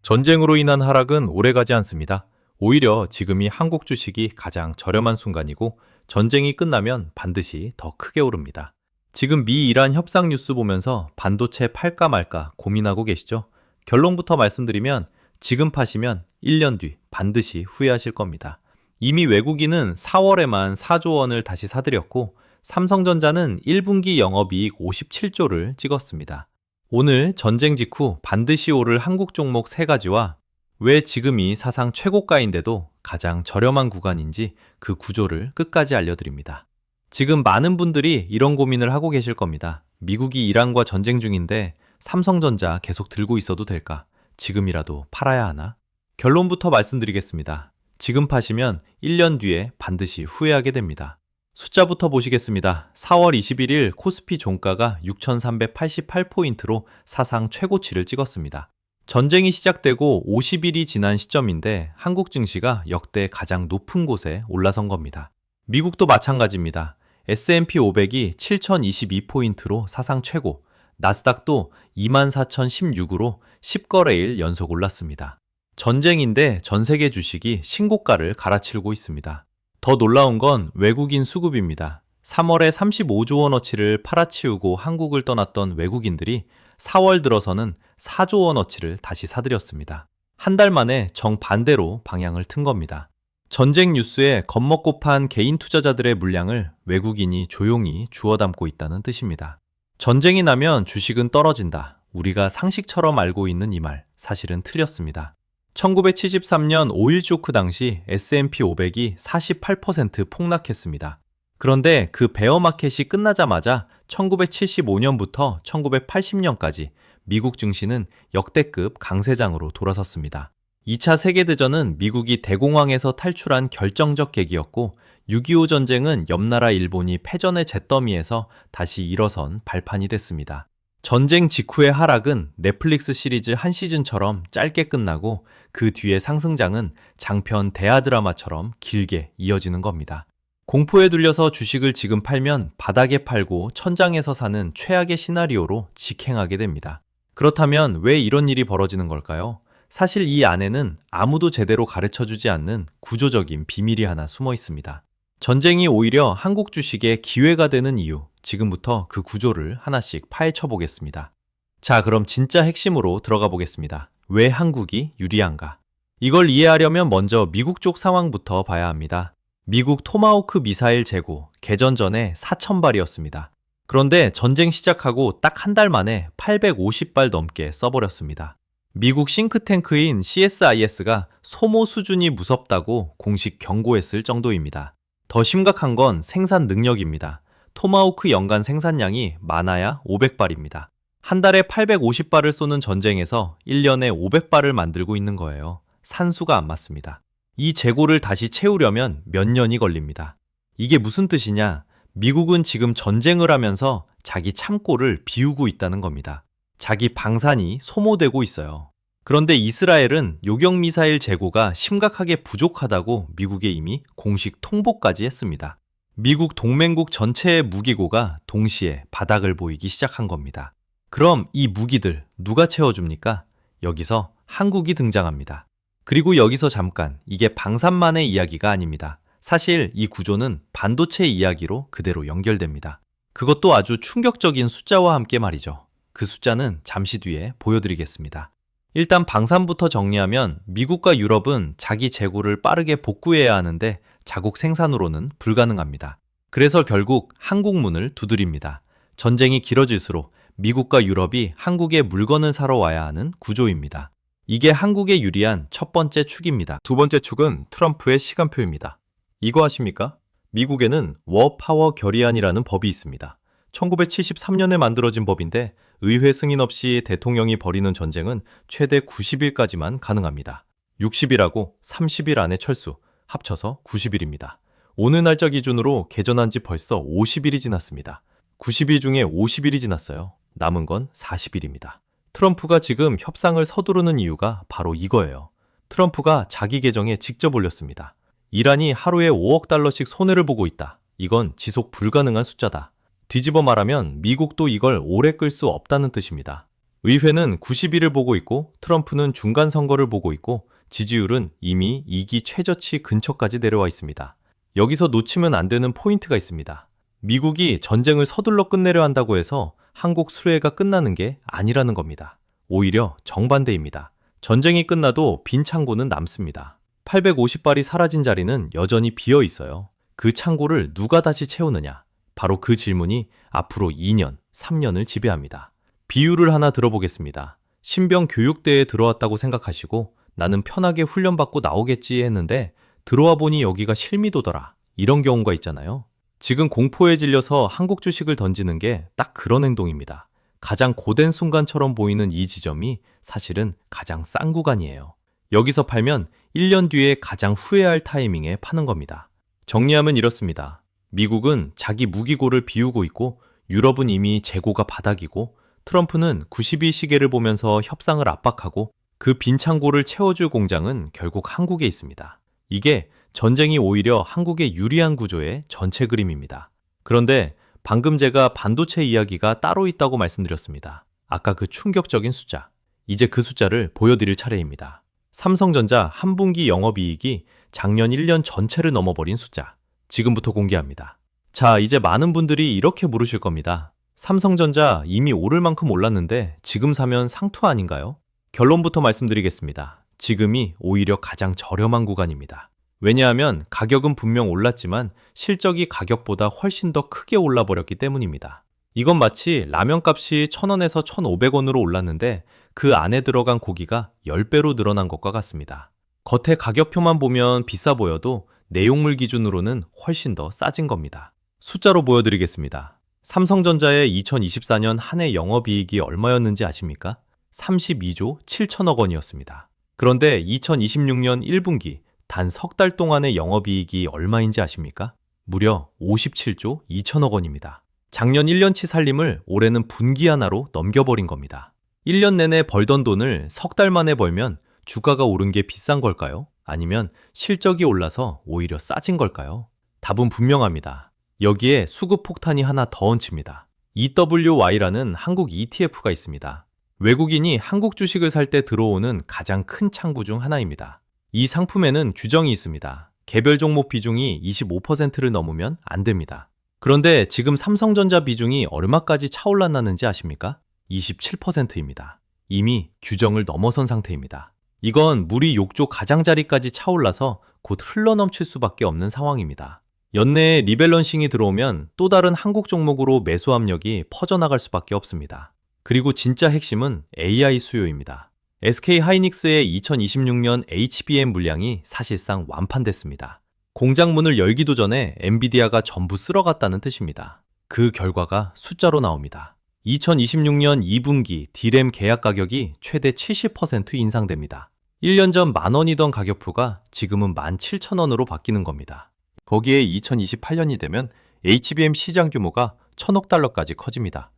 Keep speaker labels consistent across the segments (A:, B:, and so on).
A: 전쟁으로 인한 하락은 오래가지 않습니다. 오히려 지금이 한국 주식이 가장 저렴한 순간이고 전쟁이 끝나면 반드시 더 크게 오릅니다. 지금 미 이란 협상 뉴스 보면서 반도체 팔까 말까 고민하고 계시죠? 결론부터 말씀드리면 지금 파시면 1년 뒤 반드시 후회하실 겁니다. 이미 외국인은 4월에만 4조 원을 다시 사들였고 삼성전자는 1분기 영업이익 57조를 찍었습니다. 오늘 전쟁 직후 반드시 오를 한국 종목 3가지와 왜 지금이 사상 최고가인데도 가장 저렴한 구간인지 그 구조를 끝까지 알려드립니다. 지금 많은 분들이 이런 고민을 하고 계실 겁니다. 미국이 이란과 전쟁 중인데 삼성전자 계속 들고 있어도 될까? 지금이라도 팔아야 하나? 결론부터 말씀드리겠습니다. 지금 파시면 1년 뒤에 반드시 후회하게 됩니다. 숫자부터 보시겠습니다. 4월 21일 코스피 종가가 6,388포인트로 사상 최고치를 찍었습니다. 전쟁이 시작되고 50일이 지난 시점인데 한국 증시가 역대 가장 높은 곳에 올라선 겁니다. 미국도 마찬가지입니다. S&P 500이 7,022포인트로 사상 최고, 나스닥도 24,016으로 10거래일 연속 올랐습니다. 전쟁인데 전 세계 주식이 신고가를 갈아치르고 있습니다. 더 놀라운 건 외국인 수급입니다. 3월에 35조 원어치를 팔아치우고 한국을 떠났던 외국인들이 4월 들어서는 4조 원어치를 다시 사들였습니다. 한 달 만에 정반대로 방향을 튼 겁니다. 전쟁 뉴스에 겁먹고 판 개인 투자자들의 물량을 외국인이 조용히 주워 담고 있다는 뜻입니다. 전쟁이 나면 주식은 떨어진다. 우리가 상식처럼 알고 있는 이 말, 사실은 틀렸습니다. 1973년 오일 쇼크 당시 S&P 500이 48% 폭락했습니다. 그런데 그 베어마켓이 끝나자마자 1975년부터 1980년까지 미국 증시는 역대급 강세장으로 돌아섰습니다. 2차 세계대전은 미국이 대공황에서 탈출한 결정적 계기였고 6.25 전쟁은 옆나라 일본이 패전의 잿더미에서 다시 일어선 발판이 됐습니다. 전쟁 직후의 하락은 넷플릭스 시리즈 한 시즌처럼 짧게 끝나고 그 뒤의 상승장은 장편 대하 드라마처럼 길게 이어지는 겁니다. 공포에 눌려서 주식을 지금 팔면 바닥에 팔고 천장에서 사는 최악의 시나리오로 직행하게 됩니다. 그렇다면 왜 이런 일이 벌어지는 걸까요? 사실 이 안에는 아무도 제대로 가르쳐주지 않는 구조적인 비밀이 하나 숨어 있습니다. 전쟁이 오히려 한국 주식의 기회가 되는 이유, 지금부터 그 구조를 하나씩 파헤쳐 보겠습니다. 자, 그럼 진짜 핵심으로 들어가 보겠습니다. 왜 한국이 유리한가? 이걸 이해하려면 먼저 미국 쪽 상황부터 봐야 합니다. 미국 토마호크 미사일 재고, 개전 전에 4,000발이었습니다. 그런데 전쟁 시작하고 딱 한 달 만에 850발 넘게 써버렸습니다. 미국 싱크탱크인 CSIS가 소모 수준이 무섭다고 공식 경고했을 정도입니다. 더 심각한 건 생산 능력입니다. 토마호크 연간 생산량이 많아야 500발입니다. 한 달에 850발을 쏘는 전쟁에서 1년에 500발을 만들고 있는 거예요. 산수가 안 맞습니다. 이 재고를 다시 채우려면 몇 년이 걸립니다. 이게 무슨 뜻이냐? 미국은 지금 전쟁을 하면서 자기 창고를 비우고 있다는 겁니다. 자기 방산이 소모되고 있어요. 그런데 이스라엘은 요격 미사일 재고가 심각하게 부족하다고 미국에 이미 공식 통보까지 했습니다. 미국 동맹국 전체의 무기고가 동시에 바닥을 보이기 시작한 겁니다. 그럼 이 무기들 누가 채워줍니까? 여기서 한국이 등장합니다. 그리고 여기서 잠깐, 이게 방산만의 이야기가 아닙니다. 사실 이 구조는 반도체 이야기로 그대로 연결됩니다. 그것도 아주 충격적인 숫자와 함께 말이죠. 그 숫자는 잠시 뒤에 보여드리겠습니다. 일단 방산부터 정리하면 미국과 유럽은 자기 재고를 빠르게 복구해야 하는데 자국 생산으로는 불가능합니다. 그래서 결국 한국 문을 두드립니다. 전쟁이 길어질수록 미국과 유럽이 한국에 물건을 사러 와야 하는 구조입니다. 이게 한국에 유리한 첫 번째 축입니다. 두 번째 축은 트럼프의 시간표입니다. 이거 아십니까? 미국에는 워 파워 결의안이라는 법이 있습니다. 1973년에 만들어진 법인데 의회 승인 없이 대통령이 벌이는 전쟁은 최대 90일까지만 가능합니다. 60일하고 30일 안에 철수, 합쳐서 90일입니다. 오늘 날짜 기준으로 개전한 지 벌써 50일이 지났습니다. 90일 중에 50일이 지났어요. 남은 건 40일입니다. 트럼프가 지금 협상을 서두르는 이유가 바로 이거예요. 트럼프가 자기 계정에 직접 올렸습니다. 이란이 하루에 5억 달러씩 손해를 보고 있다. 이건 지속 불가능한 숫자다. 뒤집어 말하면 미국도 이걸 오래 끌 수 없다는 뜻입니다. 의회는 90일을 보고 있고 트럼프는 중간 선거를 보고 있고 지지율은 이미 2기 최저치 근처까지 내려와 있습니다. 여기서 놓치면 안 되는 포인트가 있습니다. 미국이 전쟁을 서둘러 끝내려 한다고 해서 한국 수혜가 끝나는 게 아니라는 겁니다. 오히려 정반대입니다. 전쟁이 끝나도 빈 창고는 남습니다. 850발이 사라진 자리는 여전히 비어 있어요. 그 창고를 누가 다시 채우느냐? 바로 그 질문이 앞으로 2년, 3년을 지배합니다. 비유를 하나 들어보겠습니다. 신병 교육대에 들어왔다고 생각하시고 나는 편하게 훈련받고 나오겠지 했는데 들어와 보니 여기가 실미도더라. 이런 경우가 있잖아요. 지금 공포에 질려서 한국 주식을 던지는 게 딱 그런 행동입니다. 가장 고된 순간처럼 보이는 이 지점이 사실은 가장 싼 구간이에요. 여기서 팔면 1년 뒤에 가장 후회할 타이밍에 파는 겁니다. 정리하면 이렇습니다. 미국은 자기 무기고를 비우고 있고 유럽은 이미 재고가 바닥이고 트럼프는 90일 시계를 보면서 협상을 압박하고 그 빈 창고를 채워줄 공장은 결국 한국에 있습니다. 이게 전쟁이 오히려 한국에 유리한 구조의 전체 그림입니다. 그런데 방금 제가 반도체 이야기가 따로 있다고 말씀드렸습니다. 아까 그 충격적인 숫자. 이제 그 숫자를 보여드릴 차례입니다. 삼성전자 한 분기 영업이익이 작년 1년 전체를 넘어버린 숫자. 지금부터 공개합니다. 자, 이제 많은 분들이 이렇게 물으실 겁니다. 삼성전자 이미 오를 만큼 올랐는데 지금 사면 상투 아닌가요? 결론부터 말씀드리겠습니다. 지금이 오히려 가장 저렴한 구간입니다. 왜냐하면 가격은 분명 올랐지만 실적이 가격보다 훨씬 더 크게 올라버렸기 때문입니다. 이건 마치 라면 값이 1,000원에서 1,500원으로 올랐는데 그 안에 들어간 고기가 10배로 늘어난 것과 같습니다. 겉에 가격표만 보면 비싸 보여도 내용물 기준으로는 훨씬 더 싸진 겁니다. 숫자로 보여드리겠습니다. 삼성전자의 2024년 한 해 영업이익이 얼마였는지 아십니까? 32조 7천억 원이었습니다. 그런데 2026년 1분기 단 석 달 동안의 영업이익이 얼마인지 아십니까? 무려 57조 2천억 원입니다. 작년 1년치 살림을 올해는 분기 하나로 넘겨버린 겁니다. 1년 내내 벌던 돈을 석 달 만에 벌면 주가가 오른 게 비싼 걸까요? 아니면 실적이 올라서 오히려 싸진 걸까요? 답은 분명합니다. 여기에 수급 폭탄이 하나 더 얹힙니다. EWY라는 한국 ETF가 있습니다. 외국인이 한국 주식을 살 때 들어오는 가장 큰 창구 중 하나입니다. 이 상품에는 규정이 있습니다. 개별 종목 비중이 25%를 넘으면 안 됩니다. 그런데 지금 삼성전자 비중이 얼마까지 차올랐는지 아십니까? 27%입니다. 이미 규정을 넘어선 상태입니다. 이건 물이 욕조 가장자리까지 차올라서 곧 흘러넘칠 수밖에 없는 상황입니다. 연내에 리밸런싱이 들어오면 또 다른 한국 종목으로 매수 압력이 퍼져나갈 수밖에 없습니다. 그리고 진짜 핵심은 AI 수요입니다. SK하이닉스의 2026년 HBM 물량이 사실상 완판됐습니다. 공장 문을 열기도 전에 엔비디아가 전부 쓸어갔다는 뜻입니다. 그 결과가 숫자로 나옵니다. 2026년 2분기 D램 계약 가격이 최대 70% 인상됩니다. 1년 전 만원이던 가격표가 지금은 17,000원으로 바뀌는 겁니다. 거기에 2028년이 되면 HBM 시장 규모가 1,000억 달러까지 커집니다.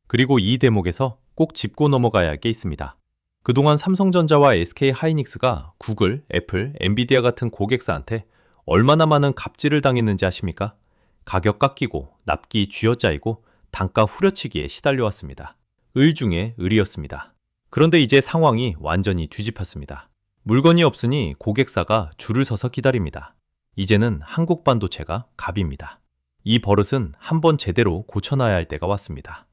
A: 그리고 이 대목에서 꼭 짚고 넘어가야 할 게 있습니다. 그동안 삼성전자와 SK하이닉스가 구글, 애플, 엔비디아 같은 고객사한테 얼마나 많은 갑질을 당했는지 아십니까? 가격 깎이고 납기 쥐어짜이고 단가 후려치기에 시달려왔습니다. 을 중에 을이었습니다. 그런데 이제 상황이 완전히 뒤집혔습니다. 물건이 없으니 고객사가 줄을 서서 기다립니다. 이제는 한국 반도체가 갑입니다. 이 버릇은 한번 제대로 고쳐놔야 할 때가 왔습니다.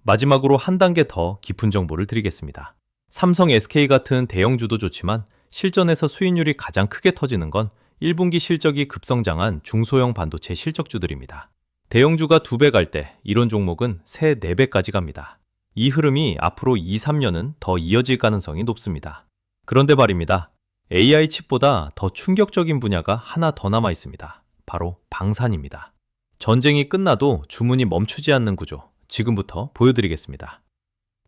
A: 마지막으로 한 단계 더 깊은 정보를 드리겠습니다. 삼성, SK 같은 대형주도 좋지만 실전에서 수익률이 가장 크게 터지는 건 1분기 실적이 급성장한 중소형 반도체 실적주들입니다. 대형주가 2배 갈 때 이런 종목은 3, 4배까지 갑니다. 이 흐름이 앞으로 2, 3년은 더 이어질 가능성이 높습니다. 그런데 말입니다. AI 칩보다 더 충격적인 분야가 하나 더 남아 있습니다. 바로 방산입니다. 전쟁이 끝나도 주문이 멈추지 않는 구조, 지금부터 보여드리겠습니다.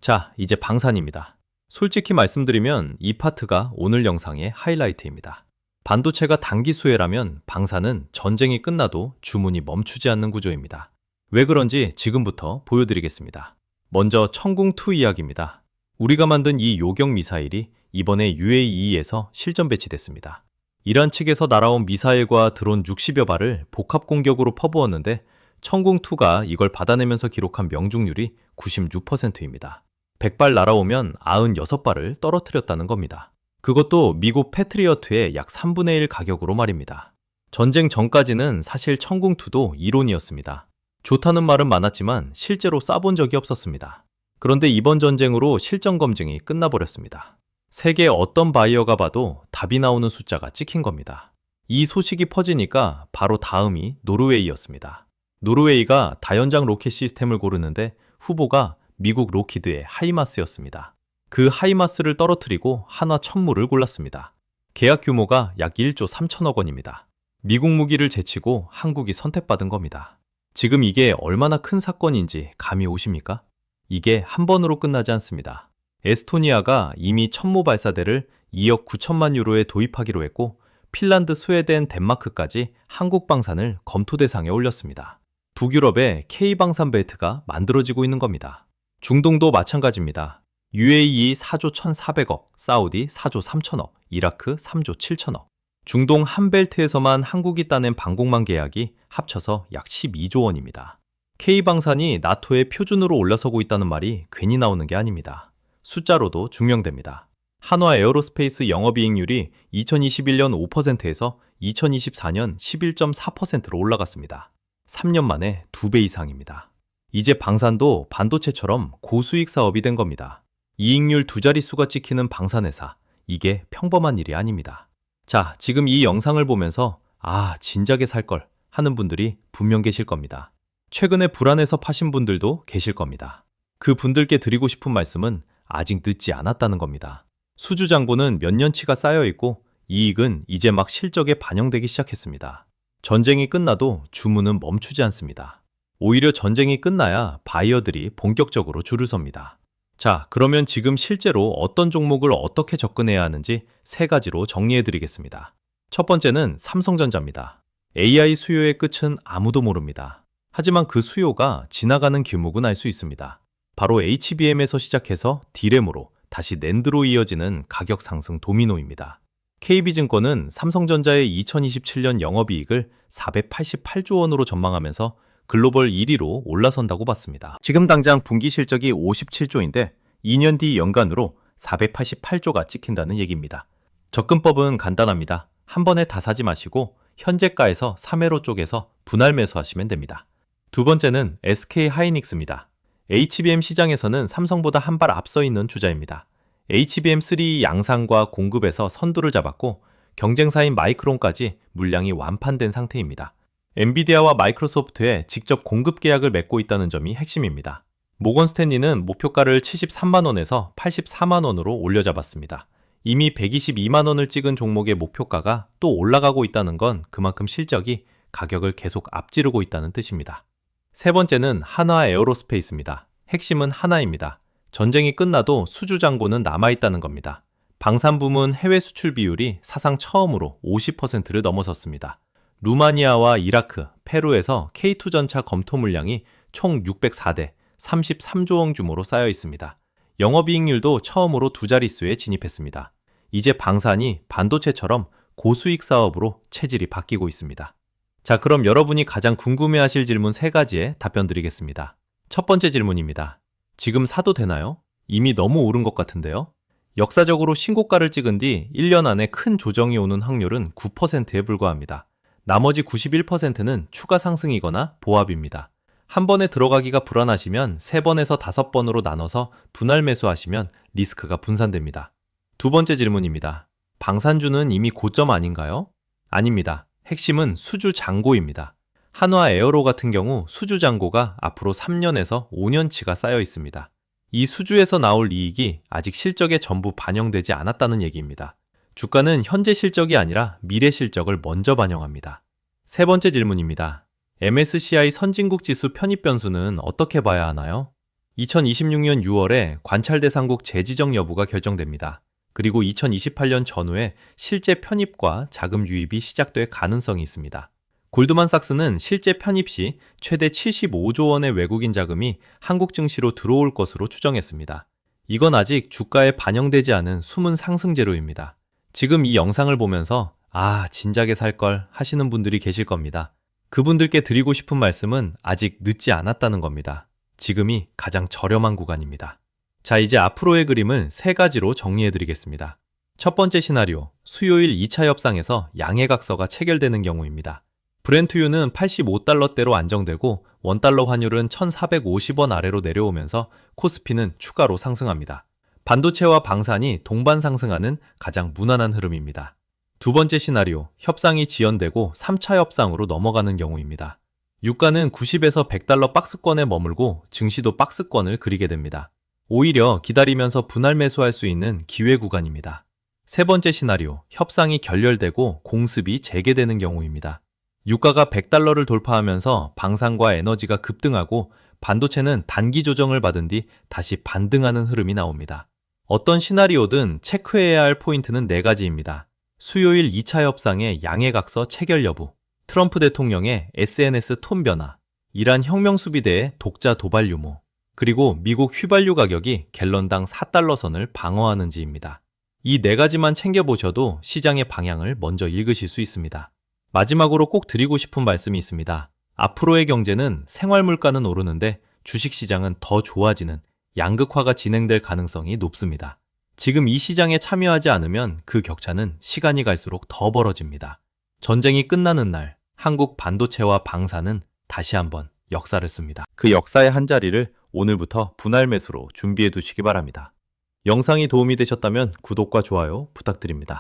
A: 자, 이제 방산입니다. 솔직히 말씀드리면 이 파트가 오늘 영상의 하이라이트입니다. 반도체가 단기 수혜라면 방산은 전쟁이 끝나도 주문이 멈추지 않는 구조입니다. 왜 그런지 지금부터 보여드리겠습니다. 먼저 천궁2 이야기입니다. 우리가 만든 이 요격 미사일이 이번에 UAE에서 실전 배치됐습니다. 이란 측에서 날아온 미사일과 드론 60여 발을 복합 공격으로 퍼부었는데 천궁2가 이걸 받아내면서 기록한 명중률이 96%입니다. 100발 날아오면 96발을 떨어뜨렸다는 겁니다. 그것도 미국 패트리어트의 약 3분의 1 가격으로 말입니다. 전쟁 전까지는 사실 천궁2도 이론이었습니다. 좋다는 말은 많았지만 실제로 쏴본 적이 없었습니다. 그런데 이번 전쟁으로 실전 검증이 끝나버렸습니다. 세계 어떤 바이어가 봐도 답이 나오는 숫자가 찍힌 겁니다. 이 소식이 퍼지니까 바로 다음이 노르웨이였습니다. 노르웨이가 다연장 로켓 시스템을 고르는데 후보가 미국 로키드의 하이마스였습니다. 그 하이마스를 떨어뜨리고 한화 천무를 골랐습니다. 계약 규모가 약 1조 3천억 원입니다. 미국 무기를 제치고 한국이 선택받은 겁니다. 지금 이게 얼마나 큰 사건인지 감이 오십니까? 이게 한 번으로 끝나지 않습니다. 에스토니아가 이미 천무 발사대를 2억 9천만 유로에 도입하기로 했고 핀란드, 스웨덴, 덴마크까지 한국 방산을 검토 대상에 올렸습니다. 북유럽에 K방산 벨트가 만들어지고 있는 겁니다. 중동도 마찬가지입니다. UAE 4조 1,400억, 사우디 4조 3천억, 이라크 3조 7천억. 중동 한 벨트에서만 한국이 따낸 방공망 계약이 합쳐서 약 12조 원입니다. K방산이 나토의 표준으로 올라서고 있다는 말이 괜히 나오는 게 아닙니다. 숫자로도 증명됩니다. 한화 에어로스페이스 영업이익률이 2021년 5%에서 2024년 11.4%로 올라갔습니다. 3년 만에 2배 이상입니다. 이제 방산도 반도체처럼 고수익 사업이 된 겁니다. 이익률 두 자릿수가 찍히는 방산회사, 이게 평범한 일이 아닙니다. 자, 지금 이 영상을 보면서 진작에 살 걸 하는 분들이 분명 계실 겁니다. 최근에 불안해서 파신 분들도 계실 겁니다. 그 분들께 드리고 싶은 말씀은 아직 늦지 않았다는 겁니다. 수주장고는 몇 년치가 쌓여 있고 이익은 이제 막 실적에 반영되기 시작했습니다. 전쟁이 끝나도 주문은 멈추지 않습니다. 오히려 전쟁이 끝나야 바이어들이 본격적으로 줄을 섭니다. 자, 그러면 지금 실제로 어떤 종목을 어떻게 접근해야 하는지 세 가지로 정리해드리겠습니다. 첫 번째는 삼성전자입니다. AI 수요의 끝은 아무도 모릅니다. 하지만 그 수요가 지나가는 길목은 알 수 있습니다. 바로 HBM에서 시작해서 D램으로 다시 낸드로 이어지는 가격 상승 도미노입니다. KB증권은 삼성전자의 2027년 영업이익을 488조 원으로 전망하면서 글로벌 1위로 올라선다고 봤습니다. 지금 당장 분기 실적이 57조인데 2년 뒤 연간으로 488조가 찍힌다는 얘기입니다. 접근법은 간단합니다. 한 번에 다 사지 마시고 현재가에서 3회로 쪼개서 분할 매수하시면 됩니다. 두 번째는 SK하이닉스입니다. HBM 시장에서는 삼성보다 한 발 앞서 있는 주자입니다. HBM3 양산과 공급에서 선두를 잡았고 경쟁사인 마이크론까지 물량이 완판된 상태입니다. 엔비디아와 마이크로소프트에 직접 공급 계약을 맺고 있다는 점이 핵심입니다. 모건 스탠리는 목표가를 73만 원에서 84만 원으로 올려잡았습니다. 이미 122만 원을 찍은 종목의 목표가가 또 올라가고 있다는 건 그만큼 실적이 가격을 계속 앞지르고 있다는 뜻입니다. 세 번째는 한화 에어로스페이스입니다. 핵심은 하나입니다. 전쟁이 끝나도 수주장고는 남아있다는 겁니다. 방산 부문 해외 수출 비율이 사상 처음으로 50%를 넘어섰습니다. 루마니아와 이라크, 페루에서 K2 전차 검토 물량이 총 604대, 33조 원 규모로 쌓여 있습니다. 영업이익률도 처음으로 두 자릿수에 진입했습니다. 이제 방산이 반도체처럼 고수익 사업으로 체질이 바뀌고 있습니다. 자, 그럼 여러분이 가장 궁금해하실 질문 세 가지에 답변 드리겠습니다. 첫 번째 질문입니다. 지금 사도 되나요? 이미 너무 오른 것 같은데요? 역사적으로 신고가를 찍은 뒤 1년 안에 큰 조정이 오는 확률은 9%에 불과합니다. 나머지 91%는 추가 상승이거나 보합입니다. 한 번에 들어가기가 불안하시면 3번에서 5번으로 나눠서 분할 매수하시면 리스크가 분산됩니다. 두 번째 질문입니다. 방산주는 이미 고점 아닌가요? 아닙니다. 핵심은 수주 잔고입니다. 한화 에어로 같은 경우 수주 잔고가 앞으로 3년에서 5년치가 쌓여 있습니다. 이 수주에서 나올 이익이 아직 실적에 전부 반영되지 않았다는 얘기입니다. 주가는 현재 실적이 아니라 미래 실적을 먼저 반영합니다. 세 번째 질문입니다. MSCI 선진국 지수 편입 변수는 어떻게 봐야 하나요? 2026년 6월에 관찰 대상국 재지정 여부가 결정됩니다. 그리고 2028년 전후에 실제 편입과 자금 유입이 시작될 가능성이 있습니다. 골드만삭스는 실제 편입 시 최대 75조 원의 외국인 자금이 한국 증시로 들어올 것으로 추정했습니다. 이건 아직 주가에 반영되지 않은 숨은 상승 재료입니다. 지금 이 영상을 보면서 진작에 살 걸 하시는 분들이 계실 겁니다. 그분들께 드리고 싶은 말씀은 아직 늦지 않았다는 겁니다. 지금이 가장 저렴한 구간입니다. 자, 이제 앞으로의 그림을 세 가지로 정리해 드리겠습니다. 첫 번째 시나리오, 수요일 2차 협상에서 양해 각서가 체결되는 경우입니다. 브렌트유는 85달러대로 안정되고 원달러 환율은 1,450원 아래로 내려오면서 코스피는 추가로 상승합니다. 반도체와 방산이 동반 상승하는 가장 무난한 흐름입니다. 두 번째 시나리오, 협상이 지연되고 3차 협상으로 넘어가는 경우입니다. 유가는 90에서 100달러 박스권에 머물고 증시도 박스권을 그리게 됩니다. 오히려 기다리면서 분할 매수할 수 있는 기회 구간입니다. 세 번째 시나리오, 협상이 결렬되고 공습이 재개되는 경우입니다. 유가가 100달러를 돌파하면서 방산과 에너지가 급등하고 반도체는 단기 조정을 받은 뒤 다시 반등하는 흐름이 나옵니다. 어떤 시나리오든 체크해야 할 포인트는 네 가지입니다. 수요일 2차 협상의 양해각서 체결 여부, 트럼프 대통령의 SNS 톤 변화, 이란 혁명 수비대의 독자 도발 유무, 그리고 미국 휘발유 가격이 갤런당 4달러 선을 방어하는지입니다. 이 네 가지만 챙겨보셔도 시장의 방향을 먼저 읽으실 수 있습니다. 마지막으로 꼭 드리고 싶은 말씀이 있습니다. 앞으로의 경제는 생활 물가는 오르는데 주식시장은 더 좋아지는 양극화가 진행될 가능성이 높습니다. 지금 이 시장에 참여하지 않으면 그 격차는 시간이 갈수록 더 벌어집니다. 전쟁이 끝나는 날, 한국 반도체와 방산은 다시 한번 역사를 씁니다. 그 역사의 한 자리를 오늘부터 분할 매수로 준비해 두시기 바랍니다. 영상이 도움이 되셨다면 구독과 좋아요 부탁드립니다.